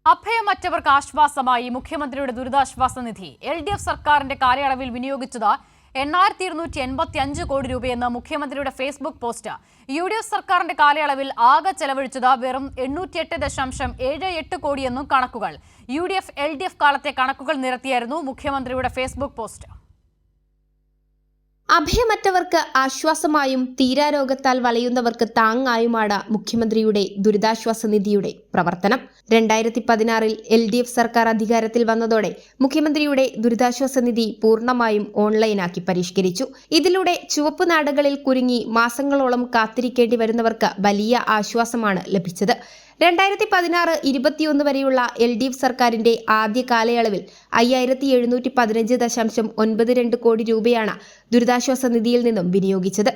അഭയമറ്റവർക്ക് ആശ്വാസമായി മുഖ്യമന്ത്രിയുടെ ദുരിതാശ്വാസ നിധി LDF സർക്കാരിന്റെ കാലയളവിൽ വിനിയോഗിച്ചത് 8,285 കോടി രൂപയെന്ന് മുഖ്യമന്ത്രിയുടെ ഫേസ്ബുക്ക് പോസ്റ്റ്. UDF സർക്കാരിന്റെ കാലയളവിൽ ആകെ ചെലവഴിച്ചത് വെറും 808.78 കോടിയെന്നും കണക്കുകൾ. UDF LDF കാലത്തെ കണക്കുകൾ നിരത്തിയായിരുന്നു മുഖ്യമന്ത്രിയുടെ ഫേസ്ബുക്ക് പോസ്റ്റ്. അഭയമറ്റവർക്ക് ആശ്വാസമായും തീരാരോഗത്താൽ വലയുന്നവർക്ക് താങ്ങായുമാണ് മുഖ്യമന്ത്രിയുടെ ദുരിതാശ്വാസ നിധിയുടെ പ്രവർത്തനം. 2016 LDF സർക്കാർ അധികാരത്തിൽ വന്നതോടെ മുഖ്യമന്ത്രിയുടെ ദുരിതാശ്വാസ നിധി പൂർണ്ണമായും ഓൺലൈനാക്കി പരിഷ്കരിച്ചു. ഇതിലൂടെ ചുവപ്പ് നാടുകളിൽ കുരുങ്ങി മാസങ്ങളോളം കാത്തിരിക്കേണ്ടി വരുന്നവർക്ക് വലിയ ആശ്വാസമാണ് ലഭിച്ചത്. 2016-21 വരെയുള്ള LDF സർക്കാരിന്റെ ആദ്യ കാലയളവിൽ 5,715.92 കോടി രൂപയാണ് ദുരിതാശ്വാസ നിധിയിൽ നിന്നും വിനിയോഗിച്ചത്.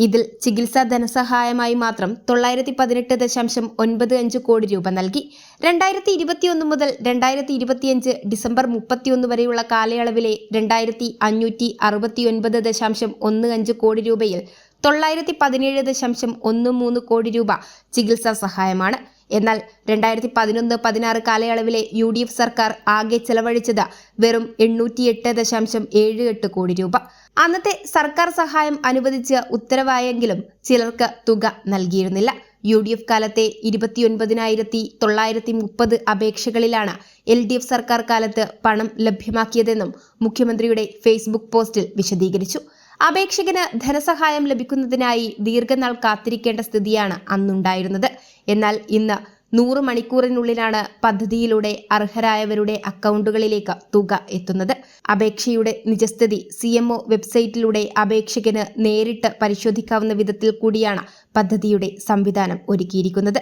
ഇതിൽ ചികിത്സാ ധനസഹായമായി മാത്രം 918.95 കോടി രൂപ നൽകി. 2021 മുതൽ 2025 ഡിസംബർ 31 വരെയുള്ള കാലയളവിലെ 2,569.15 കോടി രൂപയിൽ 917.13 കോടി രൂപ ചികിത്സാ സഹായമാണ്. എന്നാൽ 2011-16 കാലയളവിലെ UDF സർക്കാർ ആകെ ചെലവഴിച്ചത് വെറും 808.78 കോടി രൂപ. അന്നത്തെ സർക്കാർ സഹായം അനുവദിച്ച് ഉത്തരവായെങ്കിലും ചിലർക്ക് തുക നൽകിയിരുന്നില്ല. UDF കാലത്തെ 29,930 അപേക്ഷകളിലാണ് LDF സർക്കാർ കാലത്ത് പണം ലഭ്യമാക്കിയതെന്നും മുഖ്യമന്ത്രിയുടെ ഫേസ്ബുക്ക് പോസ്റ്റിൽ വിശദീകരിച്ചു. അപേക്ഷകന് ധനസഹായം ലഭിക്കുന്നതിനായി ദീർഘനാൾ കാത്തിരിക്കേണ്ട സ്ഥിതിയാണ് അന്നുണ്ടായിരുന്നത്. എന്നാൽ ഇന്ന് 100 മണിക്കൂറിനുള്ളിലാണ് പദ്ധതിയിലൂടെ അർഹരായവരുടെ അക്കൗണ്ടുകളിലേക്ക് തുക എത്തുന്നത്. അപേക്ഷയുടെ നിജസ്ഥിതി CMO വെബ്സൈറ്റിലൂടെ അപേക്ഷകന് നേരിട്ട് പരിശോധിക്കാവുന്ന വിധത്തിൽ കൂടിയാണ് പദ്ധതിയുടെ സംവിധാനം ഒരുക്കിയിരിക്കുന്നത്.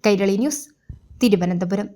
കൈരളി ന്യൂസ്, തിരുവനന്തപുരം.